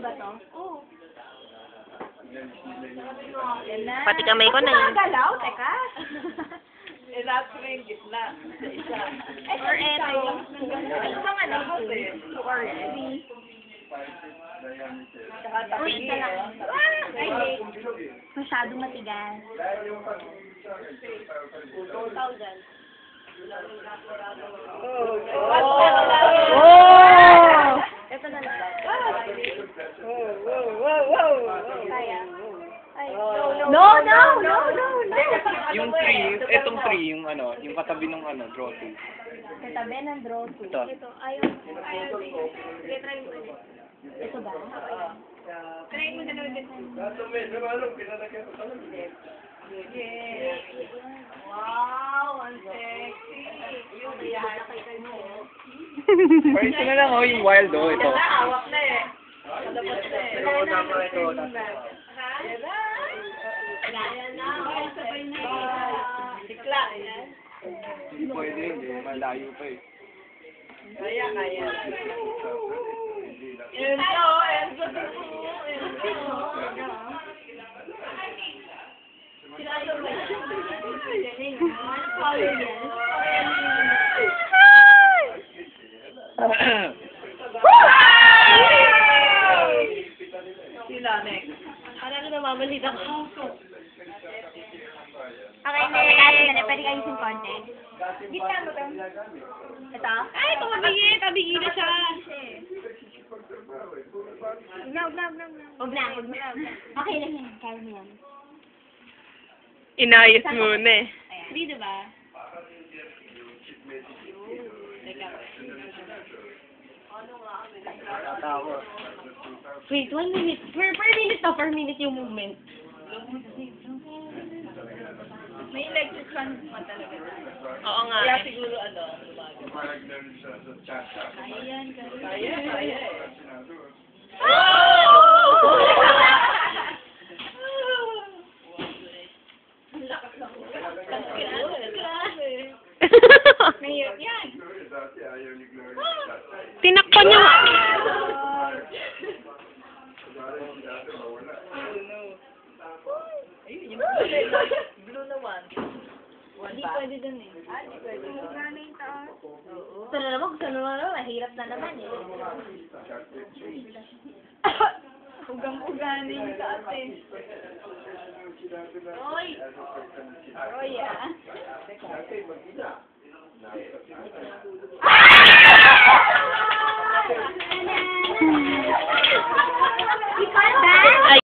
ba to? Oo. Pati kamay ko na yun. Galaw, teka. Ilap ko yung gitna. Isa. Or eto. Ano bang ano? 2 or 3? Uy, isa lang. Ay, masyadong matigas. 2,000. Oh! Ito na lang. Kaya. Ay, No, no, no, no, no. Yung tree, etong tree, yung ano, yung katabi ng ano, draw to. katabi ng draw to. Ito. Ito, ayaw. Sige, try mo ulit. Ito ba? Try mo na ulit. Wow, ang sexy. Yung kaya mo. Or ito na lang, oh, yung wild, oh, ito. Hawak na eh. Malabas na eh. Ito, tama ito. Kaya na. Sabay na. Sikla. Hindi pwede, hindi. Malayo pa eh. Kaya. Enzo. Sila, next. Ano na mamalit ako? Okay, next. Pwede kayo yung konti. Gitna mo to. Ito? Ay, tabigi na siya. Huwag na. Okay lang yan. Kaya mo yan. Inayos muna eh. Hindi, diba? Wait, 1 minute. Per minute to, per minute yung movement. May electric fan pa talaga. Oo nga. Kaya siguro ano, lumaga. Kaya yan. Kaya eh. Mahirap yan. Tinakpan niya. Ayun, yung blue na one. Hindi pwede dun eh. Hindi pwede. Ito na naman, gusto naman, mahirap na naman eh. Ugang-uganin sa atin. Oy! Oy ah. Ah!